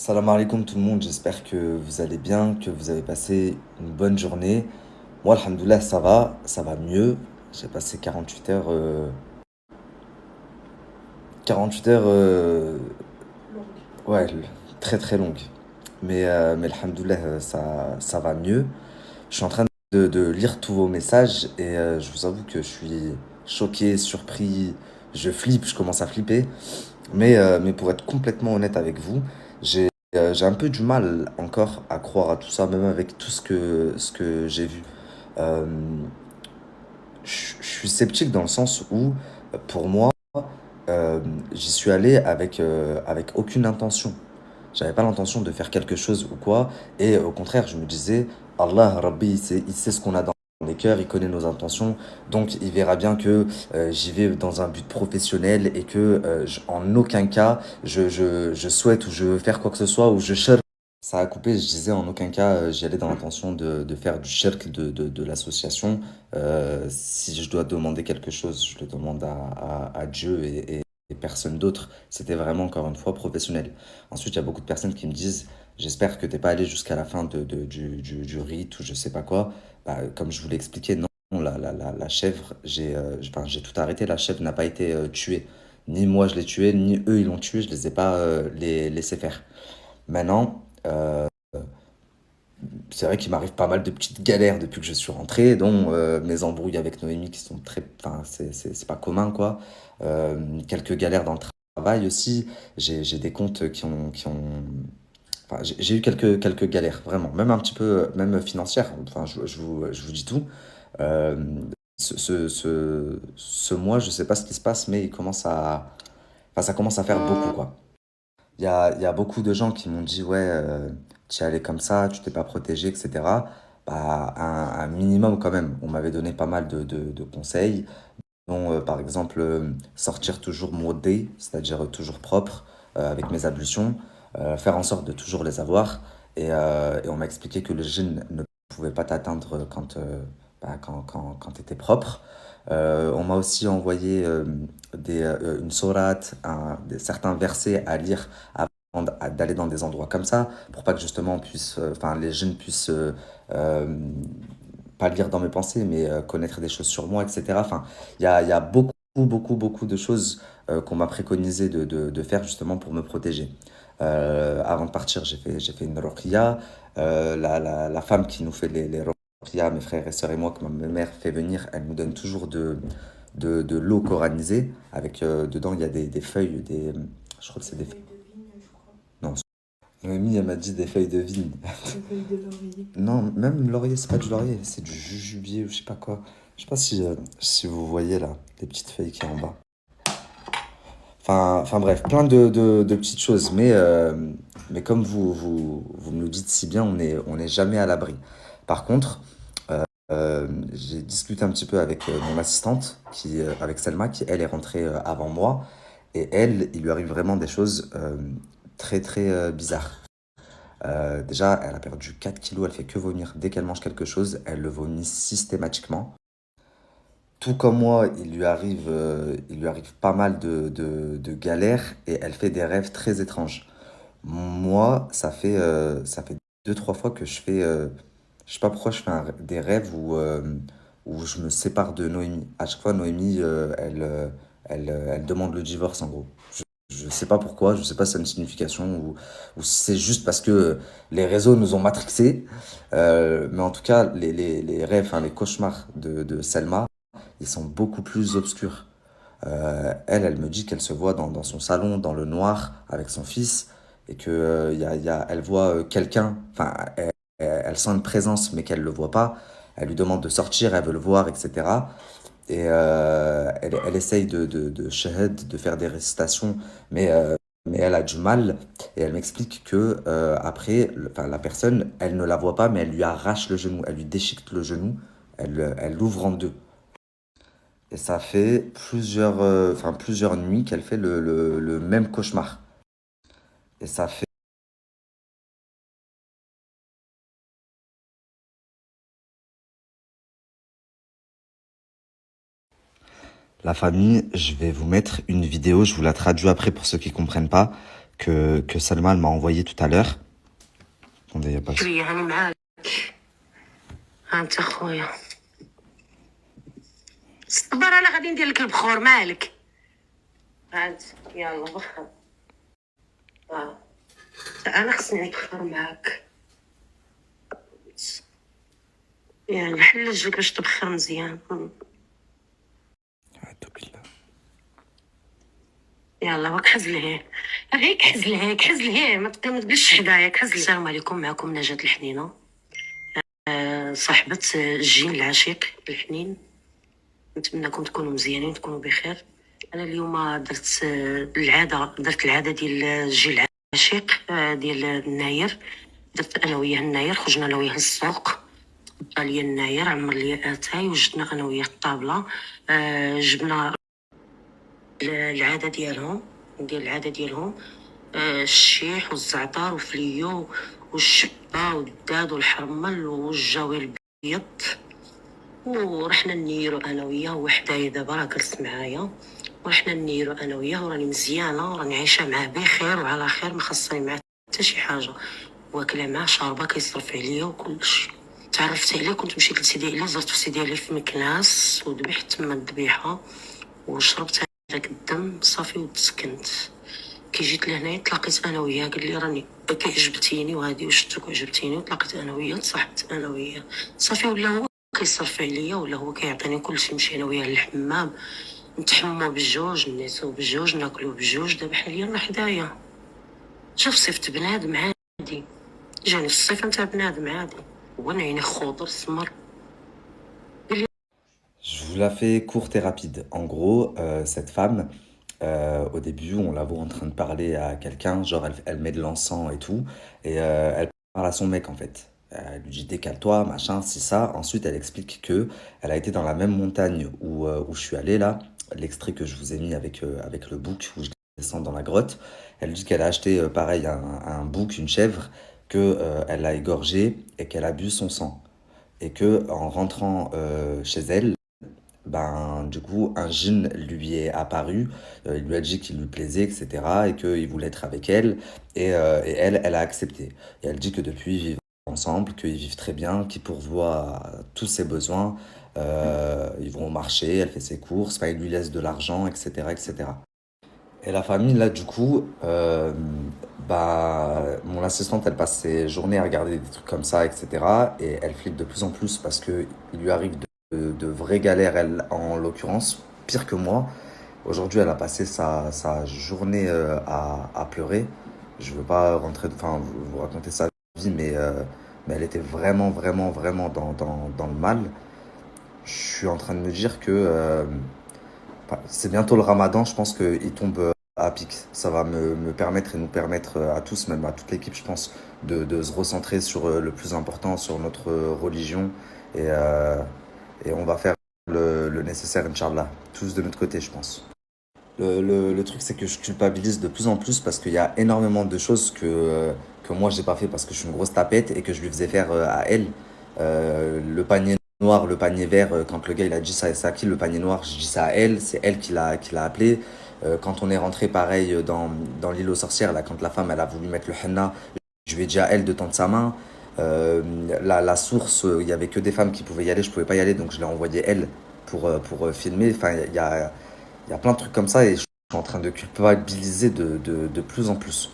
Salam alaikum tout le monde, j'espère que vous allez bien, que vous avez passé une bonne journée. Moi, alhamdoulilah, ça va mieux. J'ai passé 48 heures, 48 heures, ouais, très très longues. Mais alhamdoulilah, ça va mieux. Je suis en train de lire tous vos messages et je vous avoue que je suis choqué, surpris, je flippe, je commence à flipper. Mais pour être complètement honnête avec vous, j'ai un peu du mal encore à croire à tout ça, même avec tout ce que j'ai vu. Euh, je suis sceptique dans le sens où, pour moi, j'y suis allé avec aucune intention. J'avais pas l'intention de faire quelque chose ou quoi. Et au contraire, je me disais, Allah, Rabbi, il sait ce qu'on a dans les cœurs, il connaît nos intentions. Donc, il verra bien que j'y vais dans un but professionnel et que en aucun cas, je souhaite ou je veux faire quoi que ce soit ou je cherche. Ça a coupé, je disais en aucun cas, j'y allais dans l'intention de faire du shirk de l'association. Si je dois demander quelque chose, je le demande à Dieu et personne d'autre. C'était vraiment, encore une fois, professionnel. Ensuite, il y a beaucoup de personnes qui me disent, j'espère que t'es pas allé jusqu'à la fin du rite ou je sais pas quoi. Bah, comme je vous l'ai expliqué, non, la chèvre, j'ai tout arrêté. La chèvre n'a pas été tuée. Ni moi je l'ai tuée, ni eux ils l'ont tuée. Je les ai pas les laissés faire. Maintenant, c'est vrai qu'il m'arrive pas mal de petites galères depuis que je suis rentré, dont mes embrouilles avec Noémie qui sont très. Enfin, c'est pas commun, quoi. Quelques galères dans le travail aussi. J'ai des comptes enfin, j'ai eu quelques galères, vraiment. Même un petit peu, même financières. Enfin, je vous dis tout. Euh, ce mois, je sais pas ce qui se passe, mais il commence à. Enfin, ça commence à faire beaucoup, quoi. Il y a beaucoup de gens qui m'ont dit, ouais, tu es allé comme ça, tu t'es pas protégé, etc. Bah, un minimum quand même. On m'avait donné pas mal de conseils, dont par exemple sortir toujours modé, c'est-à-dire toujours propre, avec mes ablutions, faire en sorte de toujours les avoir. Et on m'a expliqué que le djinn ne pouvait pas t'atteindre quand tu étais propre. On m'a aussi envoyé une sourate, certains versets à lire avant d'aller dans des endroits comme ça, pour pas que justement enfin, les jeunes puissent euh, pas lire dans mes pensées, mais connaître des choses sur moi, etc. Enfin, il y a beaucoup, beaucoup, beaucoup de choses qu'on m'a préconisé de faire justement pour me protéger. Avant de partir, j'ai fait une ruqya. La femme qui nous fait les ruqya, mes frères et sœurs et moi, que ma mère fait venir, elle nous donne toujours de l'eau coranisée. Avec, dedans, il y a des feuilles, je crois que c'est des feuilles. Non, Noémie, elle m'a dit des feuilles de vigne. Des feuilles de laurier. Non, même laurier, c'est pas du laurier, c'est du jujubier ou je sais pas quoi. Je sais pas si vous voyez là, les petites feuilles qui est en bas. Enfin bref, plein de petites choses. Mais comme vous me le dites si bien, on est jamais à l'abri. Par contre, j'ai discuté un petit peu avec mon assistante, avec Selma, qui elle est rentrée avant moi. Et elle, il lui arrive vraiment des choses très très bizarres. Déjà, elle a perdu 4 kilos, elle fait que vomir. Dès qu'elle mange quelque chose, elle le vomit systématiquement. Tout comme moi, il lui arrive pas mal de galères et elle fait des rêves très étranges. Moi, ça fait deux, trois fois que je sais pas pourquoi je fais des rêves où je me sépare de Noémie. À chaque fois, Noémie, elle demande le divorce en gros. Je sais pas pourquoi, je sais pas si c'est une signification ou si c'est juste parce que les réseaux nous ont matrixés. Mais en tout cas, les rêves, enfin, les cauchemars de Selma, ils sont beaucoup plus obscurs. Elle me dit qu'elle se voit dans son salon, dans le noir, avec son fils, et que elle voit quelqu'un, enfin, elle sent une présence, mais qu'elle ne le voit pas. Elle lui demande de sortir, elle veut le voir, etc. Et elle essaye de shahad, de faire des récitations, mais elle a du mal. Et elle m'explique que après, enfin, la personne, elle ne la voit pas, mais elle lui arrache le genou, elle lui déchiquette le genou, elle l'ouvre en deux. Et ça fait plusieurs nuits qu'elle fait le même cauchemar. Et ça fait la famille, je vais vous mettre une vidéo, je vous la traduis après pour ceux qui comprennent pas. que Salma elle m'a envoyé tout à l'heure. Attendez, y a pas le... شوية أنا معاك. أنت خويا صبر، أنا غادي ندير لك البخور مالك. هانت يلا بخر. أنا خصني نبخر معاك. يلا حل رجلك باش تبخر مزيان. يلا باك حز لهيه، هيك حز لهيك، حز لهيه، ما تجلسش حدايا، حز. السلام عليكم، معكم نجاة الحنينة، صاحبة الجين العشيق الحنين. نتمنىكم تكونوا مزيانين، تكونوا بخير. انا اليوم درت العاده ديال الجيل العشيق ديال الناير. درت انا وياه الناير، خرجنا انا وياه للسوق، قطع ليا الناير، عمر ليا اتاي، وجدنا انا وياه الطابله. جبنا العاده ديالهم، الشيح والزعتر وفليو والشبه والداد والحرمل والجوي البيض، ورحنا نيرو انا وياه. وحدايا دابا راه جلس معايا، ورحنا نيرو انا وياه، وراني مزيانه، وراني عايشه معاه بخير وعلى خير، ما خاصني معاه حتى شي حاجه، واكله معاه شاربه، كيصرف عليا وكلشي. تعرفت عليه، كنت مشيت لسيدي علي، زرت في سيدي علي في مكناس، وذبحت تما الذبيحه، وشربت هذاك الدم صافي وتسكنت. كي جيت لهنايا تلاقيت انا وياه، قال لي راني كيعجبتيني وهادي، وشفتك وعجبتيني، وتلاقيت انا وياه، تصاحبت انا وياه صافي. ولا هو كيصرف عليا، ولا هو كيعطيني كلشي. مشينا وياه للحمام، نتحمو بالجوج، نيسو بالجوج، ناكلو بالجوج. دابا حاليا راه حدايا. شوف، صيفط بنادم عادي، جاني في الصيفه نتاع بنادم عادي، هو عيني خضر سمر. Je vous la fais courte et rapide. En gros, cette femme, au début, on la voit en train de parler à quelqu'un, genre elle met de l'encens et tout, et elle parle à son mec en fait. Elle lui dit décale-toi, machin, c'est ça. Ensuite, elle explique que elle a été dans la même montagne où je suis allé là, l'extrait que je vous ai mis avec le bouc où je descends dans la grotte. Elle dit qu'elle a acheté pareil un bouc, une chèvre, que elle a égorgé et qu'elle a bu son sang. Et que en rentrant chez elle, ben, du coup, un djinn lui est apparu, il lui a dit qu'il lui plaisait, etc., et qu'il voulait être avec elle, et elle, elle a accepté. Et elle dit que depuis, ils vivent ensemble, qu'ils vivent très bien, qu'il pourvoit à tous ses besoins, ils vont au marché, elle fait ses courses, enfin, il lui laisse de l'argent, etc., etc. Et la famille, là, du coup, bah, mon assistante, elle passe ses journées à regarder des trucs comme ça, etc. Et elle flippe de plus en plus parce que il lui arrive de vraies galères, elle, en l'occurrence, pire que moi. Aujourd'hui, elle a passé sa journée à pleurer. Je veux pas rentrer, enfin, vous raconter sa vie, mais elle était vraiment, vraiment, vraiment dans le mal. Je suis en train de me dire que c'est bientôt le ramadan, je pense qu'il tombe à pic. Ça va me permettre et nous permettre à tous, même à toute l'équipe, je pense, de se recentrer sur le plus important, sur notre religion. Et, euh, et on va faire le nécessaire, Inch'Allah. Tous de notre côté, je pense. Le truc, c'est que je culpabilise de plus en plus parce qu'il y a énormément de choses que moi, j'ai pas fait parce que je suis une grosse tapette et que je lui faisais faire à elle. Le panier noir, le panier vert, quand le gars il a dit ça, c'est à qui le panier noir, je dis ça à elle, c'est elle qui l'a appelé. Quand on est rentré pareil dans l'île aux sorcières, là, quand la femme elle a voulu mettre le henna, je lui ai dit à elle de tendre sa main. Euh, la source, il y avait que des femmes qui pouvaient y aller, je pouvais pas y aller, donc je l'ai envoyé elle pour filmer. Enfin, il y a plein de trucs comme ça et je suis en train de culpabiliser de plus en plus.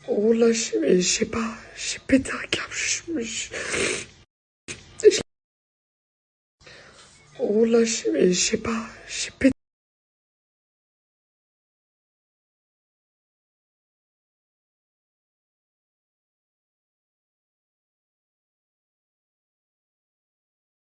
Oh là, je sais pas, j'ai pété un câble. Oh là, je sais pas, j'ai pété.